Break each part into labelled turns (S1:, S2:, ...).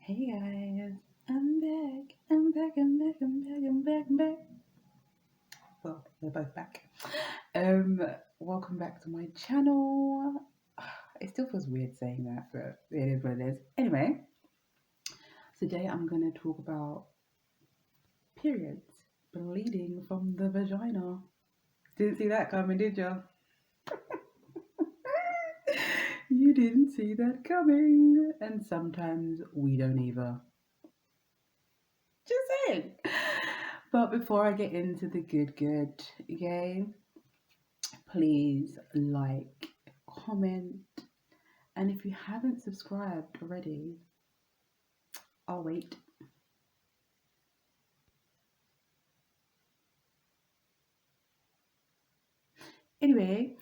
S1: Hey guys, I'm back. I'm back. I'm back. I'm back. I'm back. I'm back. Well, we're both back. Um, Welcome back to my channel. It still feels weird saying that, but it is what it is. Anyway, today I'm gonna talk about periods, bleeding from the vagina. Didn't see that coming, did you? You didn't see that coming, and sometimes we don't either. Just saying. But before I get into the good, okay, please like, comment, and if you haven't subscribed already, I'll wait. Anyway,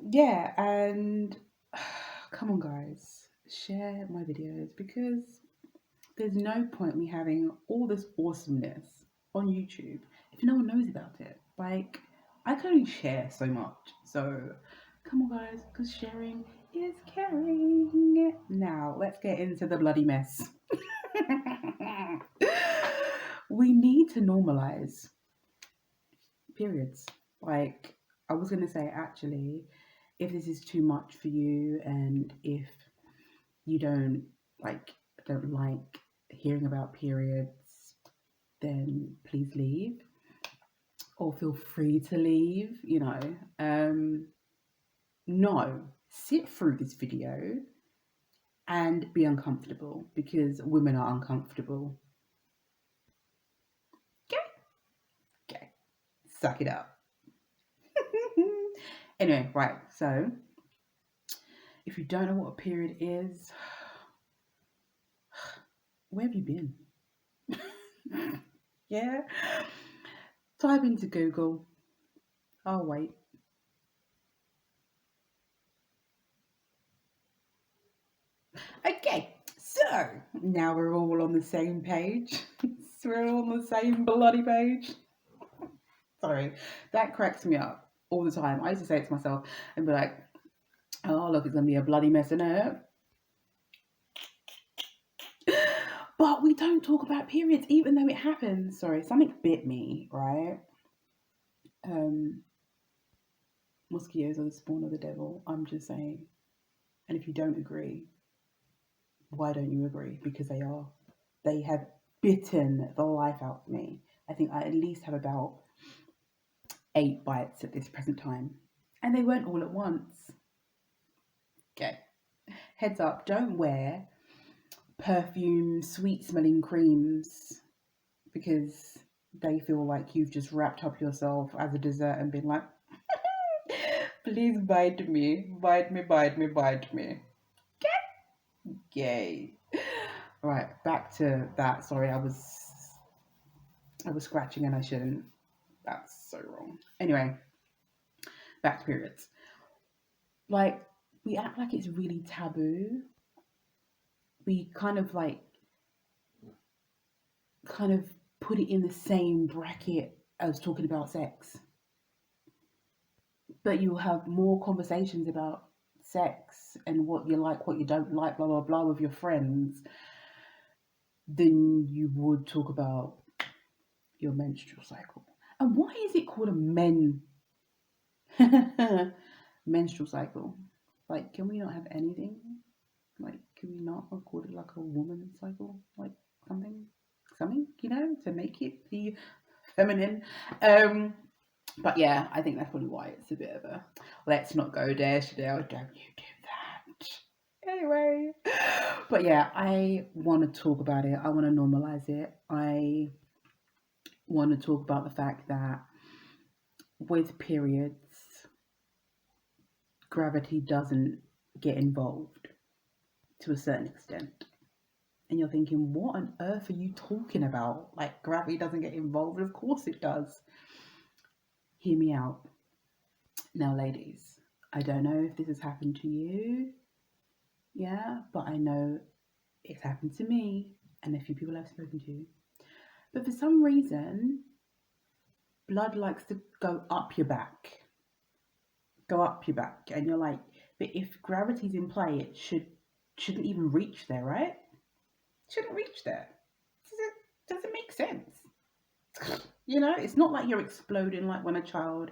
S1: yeah, and come on, guys, share my videos because there's no point me having all this awesomeness on YouTube if no one knows about it. Like, I can only share so much. So, come on, guys, because sharing is caring. Now, let's get into the bloody mess. We need to normalize periods. Like, I was going to say, actually, if this is too much for you and if you don't like hearing about periods, then please leave or feel free to leave, no, sit through this video and be uncomfortable because women are uncomfortable. Okay, okay, suck it up. Anyway, right, so if you don't know what a period is, where have you been? Yeah, type into Google. I'll wait. Okay, so now we're all on the same page. So we're all on the same bloody page. Sorry, that cracks me up all the time. I used to say it to myself and be like, oh, look, it's going to be a bloody mess in it. But we don't talk about periods, even though it happens. Sorry, something bit me, right? Um, Mosquitoes are the spawn of the devil. I'm just saying. And if you don't agree, why don't you agree? Because they are. They have bitten the life out of me. I think I at least have about 8 bites at this present time. And they weren't all at once. Okay. Heads up, don't wear perfume, sweet smelling creams because they feel like you've just wrapped up yourself as a dessert and been like, please bite me, bite me, bite me, bite me. Yay. Right, back to that. Sorry, I was scratching and I shouldn't. That's so wrong. Anyway, back to periods. Like, we act like it's really taboo. We kind of put it in the same bracket as talking about sex. But you'll have more conversations about sex and what you like, what you don't like, blah blah blah with your friends than you would talk about your menstrual cycle. And why is it called a menstrual cycle? Like, can we not have anything? Like, can we not call it like a woman's cycle? Like something, to make it be feminine. But yeah, I think that's probably why it's a bit of a let's not go there, Chanel. Don't you do that. Anyway, but yeah, I want to talk about it. I want to normalize it. I want to talk about the fact that with periods, gravity doesn't get involved to a certain extent. And you're thinking, what on earth are you talking about? Like, gravity doesn't get involved? Of course it does. Hear me out. Now, ladies, I don't know if this has happened to you, yeah, but I know it's happened to me and a few people I've spoken to. But for some reason, blood likes to go up your back, and you're like, but if gravity's in play, it shouldn't even reach there, right? Shouldn't reach there. Does it make sense? You know, it's not like you're exploding like when a child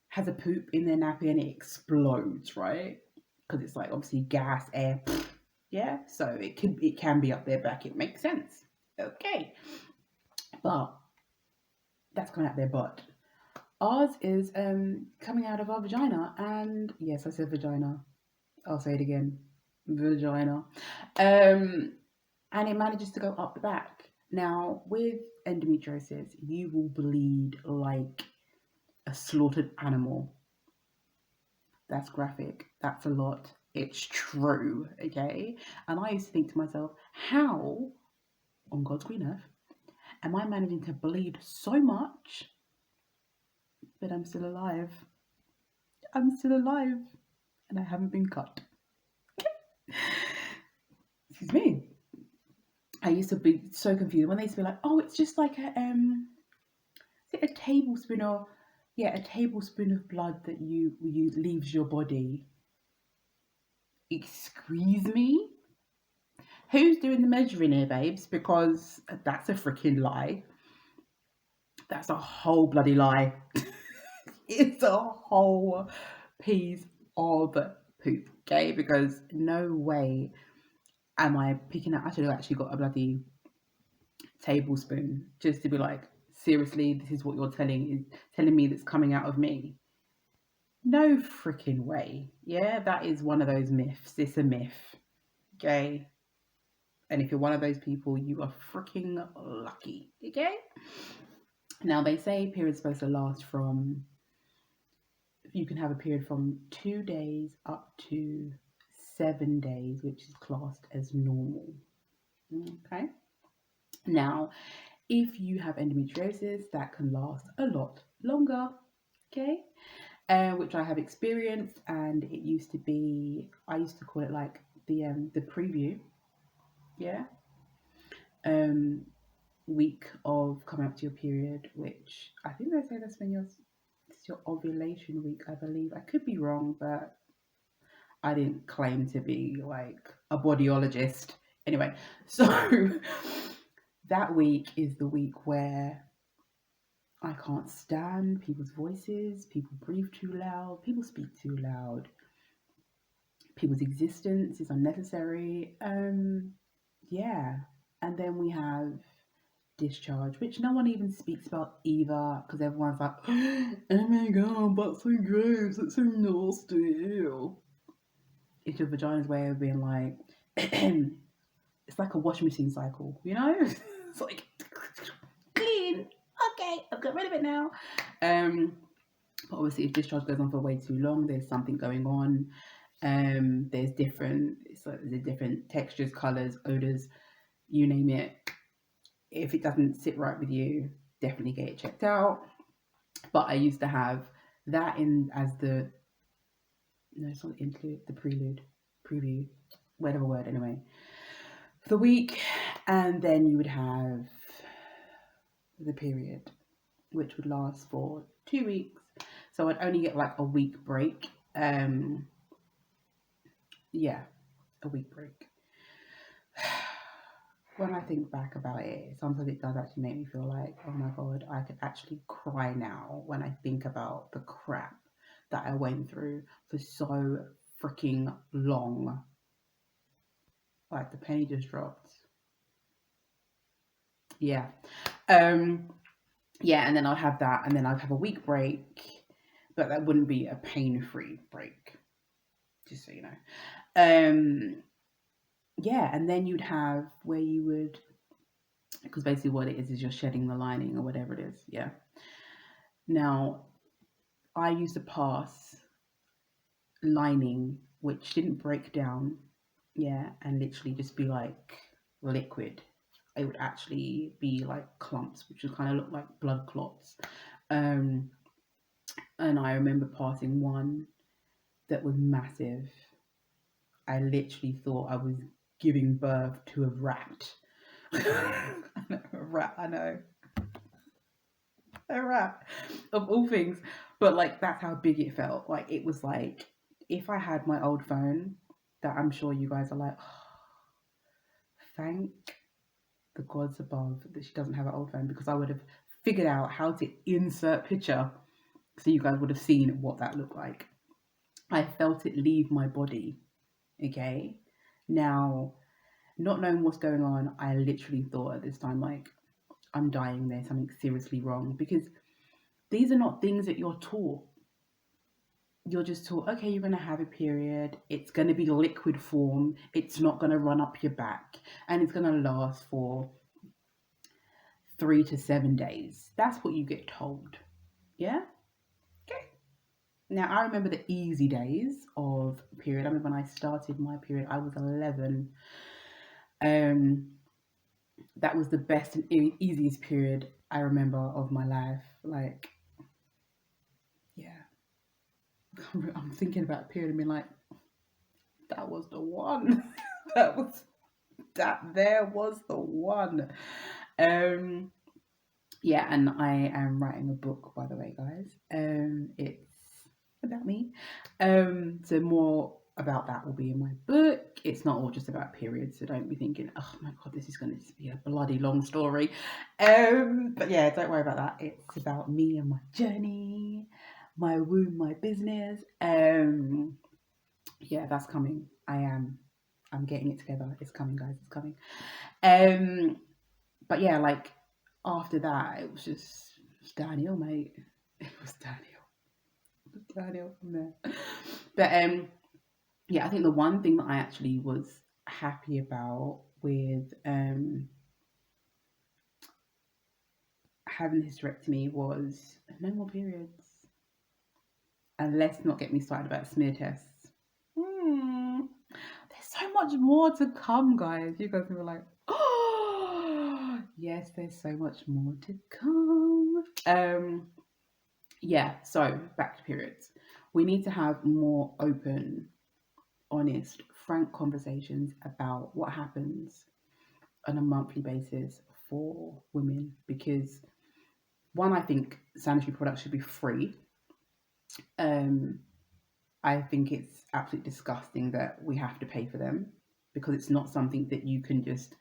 S1: has a poop in their nappy and it explodes, right? Because it's like obviously gas, air, yeah. So it can be up their back. It makes sense. Okay, but that's coming out their butt. Ours is coming out of our vagina, and yes, I said vagina. I'll say it again, vagina. Um, and it manages to go up the back. Now, with endometriosis, you will bleed like a slaughtered animal. That's graphic. That's a lot. It's true, okay? And I used to think to myself, how on God's green earth am I managing to bleed so much, but I'm still alive? I'm still alive, and I haven't been cut. Excuse me. I used to be so confused when they used to be like, "Oh, it's just like is it a tablespoon or yeah, a tablespoon of blood that you leaves your body." Excuse me. Who's doing the measuring here, babes? Because that's a freaking lie. That's a whole bloody lie. It's a whole piece of poop, okay? Because no way am I picking out. I should have actually got a bloody tablespoon just to be like, seriously, this is what you're telling me that's coming out of me. No freaking way. Yeah, that is one of those myths. It's a myth, okay? And if you're one of those people, you are freaking lucky, okay? Now they say periods supposed to last from you can have a period from 2 days up to 7 days, which is classed as normal. Okay. Now, if you have endometriosis, that can last a lot longer. Okay. Which I have experienced, and it used to be I used to call it like the preview. Yeah. Um, week of coming up to your period, which I think they say that's when it's your ovulation week, I believe. I could be wrong, but I didn't claim to be like a bodyologist. Anyway, so that week is the week where I can't stand people's voices, people breathe too loud, people speak too loud, people's existence is unnecessary. Yeah. And then we have discharge, which no one even speaks about either, because everyone's like, oh my god, that's so gross, that's so nasty. Ew. It's your vagina's way of being like, it's like a washing machine cycle, you know? It's like clean. Okay, I've got rid of it now. But obviously, if discharge goes on for way too long, there's something going on. There's different, it's like there's different textures, colors, odors, you name it. If it doesn't sit right with you, definitely get it checked out. But I used to have that in as the no, it's not the interlude, the prelude, preview, whatever word anyway, for the week, and then you would have the period, which would last for 2 weeks. So I'd only get like a week break. Yeah, a week break. When I think back about it, sometimes it does actually make me feel like, oh my god, I could actually cry now when I think about the crap that I went through for so freaking long. Like the penny just dropped. Yeah. Um, yeah, and then I'd have that, and then I'd have a week break, but that wouldn't be a pain-free break, just so you know. Um, yeah, and then you'd have where you would, because basically what it is you're shedding the lining or whatever it is. Yeah. Now, I used to pass lining which didn't break down, yeah, and literally just be like liquid. It would actually be like clumps, which would kind of look like blood clots. Um, and I remember passing one that was massive. I literally thought I was giving birth to a rat. A rat, I know, a rat of all things. But like that's how big it felt. Like it was like if I had my old phone, that I'm sure you guys are like, oh, thank the gods above that she doesn't have an old phone, because I would have figured out how to insert picture so you guys would have seen what that looked like. I felt it leave my body. Okay. Now, not knowing what's going on, I literally thought at this time, like, I'm dying, there's something seriously wrong, because these are not things that you're taught. You're just taught, okay, you're going to have a period, it's going to be liquid form, it's not going to run up your back, and it's going to last for 3 to 7 days. That's what you get told. Yeah? Okay. Now, I remember the easy days of period. I remember when I started my period, I was 11. Um, that was the best and easiest period I remember of my life. Like, yeah. I'm thinking about period and being like, that was the one. that was that there was the one. Um yeah, and I am writing a book, by the way, guys. It's about me. So more about that will be in my book. It's not all just about periods, so don't be thinking, oh my god, this is going to be a bloody long story. But yeah, don't worry about that. It's about me and my journey, my womb, my business. Yeah, that's coming. I'm getting it together. It's coming, guys. It's coming. But yeah, like after that, it was just downhill, mate. It was downhill. It was downhill from there. But yeah, I think the one thing that I actually was happy about with having the hysterectomy was no more periods. And let's not get me started about smear tests. There's so much more to come, guys. You guys were like, oh, yes, there's so much more to come. Yeah, so back to periods. We need to have more open, honest, frank conversations about what happens on a monthly basis for women, because one, I think sanitary products should be free. Um, I think it's absolutely disgusting that we have to pay for them, because it's not something that you can just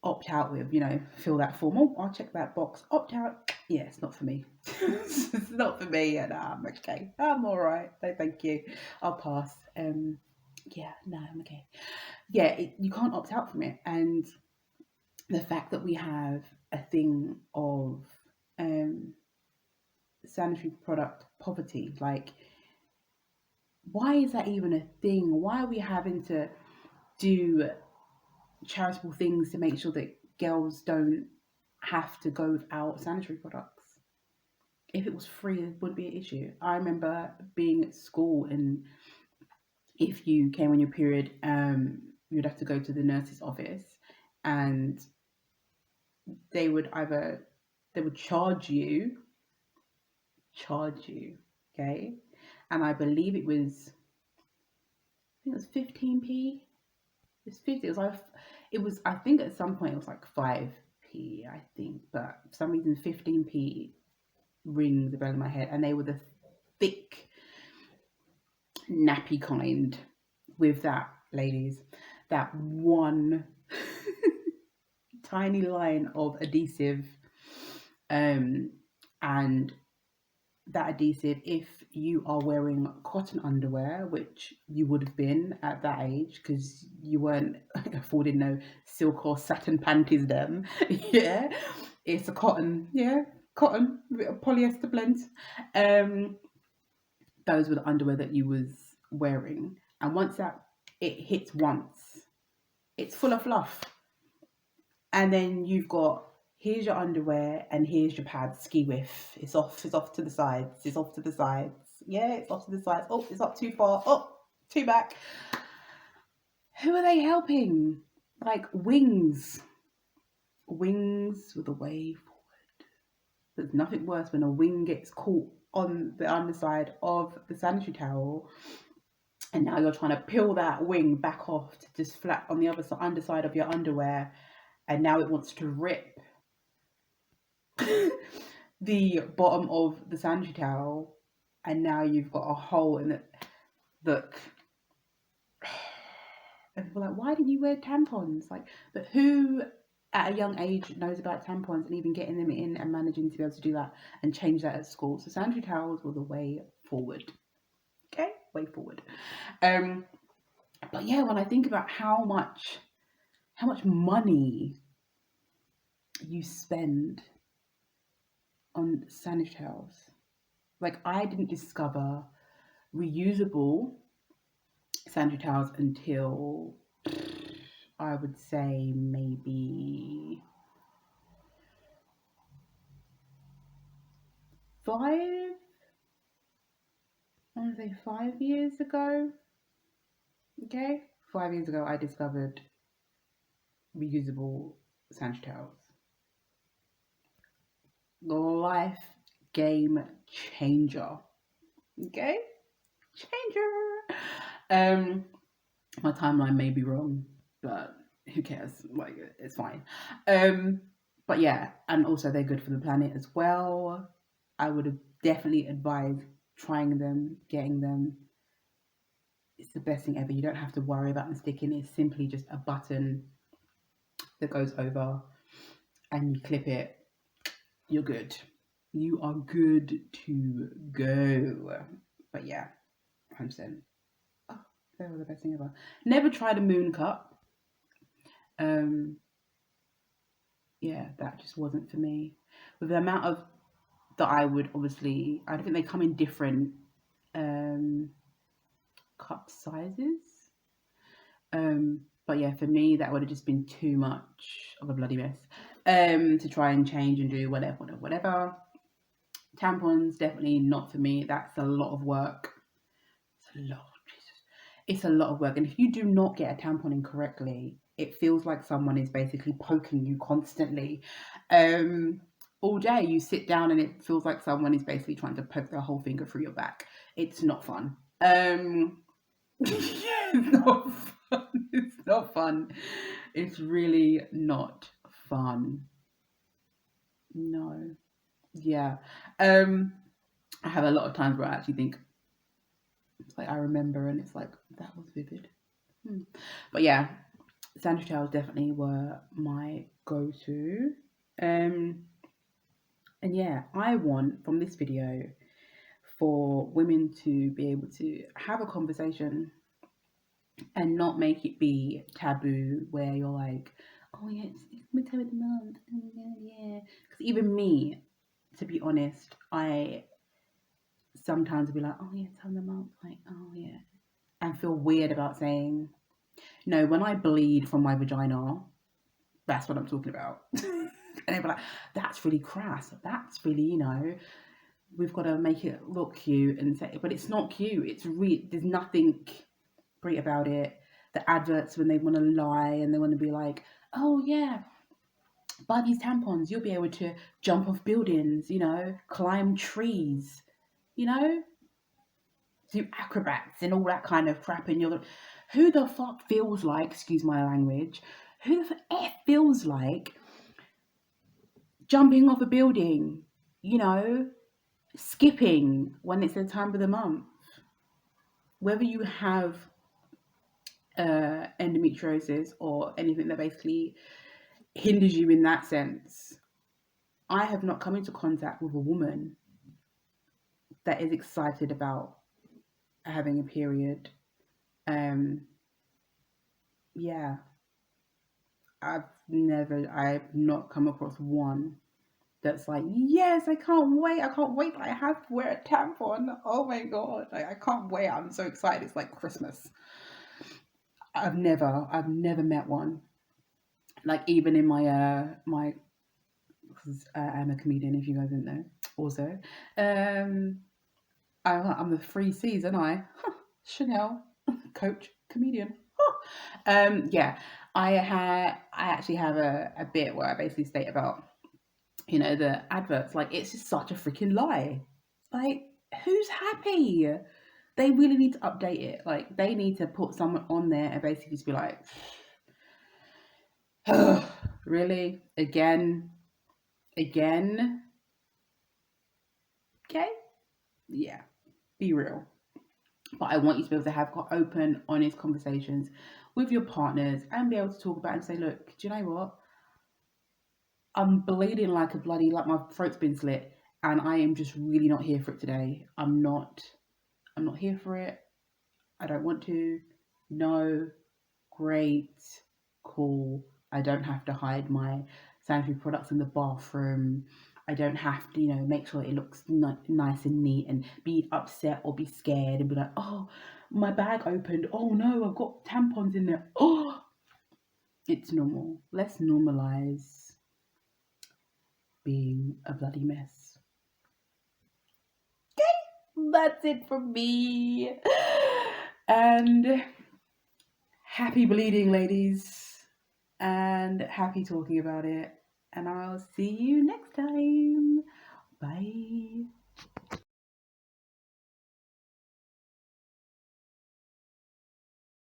S1: opt out with, fill that form. Oh, I'll check that box. Opt out. Yeah, it's not for me. It's not for me. And I'm okay. I'm all right. No, thank you. I'll pass. Yeah, no, I'm okay. Yeah, you can't opt out from it. And the fact that we have a thing of sanitary product poverty, like, why is that even a thing? Why are we having to do charitable things to make sure that girls don't have to go without sanitary products? If it was free, it wouldn't be an issue. I remember being at school, and if you came on your period, you'd have to go to the nurse's office, and they would charge you, okay? And I believe I think it was 15p. It's 50. It was. I think at some point it was like 5p. I think, but for some reason 15p rings a bell in my head, and they were the thick, nappy kind. With that, ladies, that one tiny line of adhesive, and that adhesive, if you are wearing cotton underwear, which you would have been at that age because you weren't affording no silk or satin panties then. Yeah, it's a cotton, polyester blend. um those were the underwear that you was wearing, and once that it hits once, it's full of fluff. And then you've got, here's your underwear and here's your pads, ski whiff. It's off to the sides. It's off to the sides. Yeah, it's off to the sides. Oh, it's up too far. Oh, too back. Who are they helping? Like wings. Wings with a way forward. There's nothing worse when a wing gets caught on the underside of the sanitary towel, and now you're trying to peel that wing back off to just flat on the other underside of your underwear, and now it wants to rip the bottom of the sanitary towel, and now you've got a hole in it. Look, And people are like, why didn't you wear tampons? Like, but who at a young age knows about tampons and even getting them in and managing to be able to do that and change that at school? So sanitary towels were the way forward. Okay, way forward. Um, but yeah, when I think about how much money you spend on sanitary towels, like I didn't discover reusable sanitary towels until I would say maybe five, I want to say 5 years ago. Okay, 5 years ago, I discovered reusable sanitary towels. Life game changer. Okay, changer. Um, my timeline may be wrong, but who cares? Like, it's fine. Um, but yeah, and also they're good for the planet as well. I would have definitely advised trying them, getting them. It's the best thing ever. You don't have to worry about them sticking. It's simply just a button that goes over and you clip it. You're good. You are good to go. But yeah, 100%. Oh, they were the best thing ever. Never tried a moon cup. Um, yeah, that just wasn't for me. With the amount of that I would obviously, I don't think they come in different um, cup sizes. But yeah, for me, that would have just been too much of a bloody mess to try and change and do whatever, whatever, whatever. Tampons, definitely not for me. That's a lot of work. It's a lot. Jesus. It's a lot of work. And if you do not get a tampon in correctly, it feels like someone is basically poking you constantly. Um, all day you sit down and it feels like someone is basically trying to poke their whole finger through your back. It's not fun. It's not fun. It's not fun. It's really not fun. No. Yeah. Um, I have a lot of times where I actually think, it's like I remember and it's like, that was vivid. Hmm. But yeah, sanitary towels definitely were my go-to. Um, and yeah, I want from this video for women to be able to have a conversation and not make it be taboo where you're like, oh yeah, it's my time of the month. Oh, yeah. Because even me, to be honest, I sometimes be like, oh yeah, time of the month. Like, oh yeah. And feel weird about saying, no, when I bleed from my vagina, that's what I'm talking about. And they'd be like, that's really crass. That's really, we've got to make it look cute and say, but it's not cute. It's there's nothing great about it. The adverts when they want to lie and they want to be like, oh yeah, buy these tampons, you'll be able to jump off buildings, climb trees, you know, do acrobats and all that kind of crap. And you're like, who the fuck feels like, excuse my language, who the F feels like jumping off a building, skipping when it's the time of the month? Whether you have endometriosis or anything that basically hinders you in that sense, I have not come into contact with a woman that is excited about having a period. Um, yeah, I've not come across one that's like, yes, I can't wait, I have to wear a tampon. Oh my god, I can't wait, I'm so excited, it's like Christmas. I've never met one. Like even in my because I'm a comedian, if you guys didn't know. Also, um, I'm the three C's, aren't I? Chanel, coach, comedian. Yeah, I actually have a bit where I basically state about the adverts. Like it's just such a freaking lie. Like who's happy? They really need to update it. Like they need to put someone on there and basically just be like, really again, again. Okay, yeah, be real. But I want you to be able to have open, honest conversations with your partners and be able to talk about it and say, look, do you know what? I'm bleeding like a bloody, like my throat's been slit, and I am just really not here for it today. I'm not here for it. I don't want to. No, great, cool. I don't have to hide my sanitary products in the bathroom. I don't have to, make sure it looks nice and neat and be upset or be scared and be like, oh, my bag opened. Oh no, I've got tampons in there. Oh, it's normal. Let's normalize being a bloody mess. That's it from me. And happy bleeding, ladies. And happy talking about it. And I'll see you next time. Bye.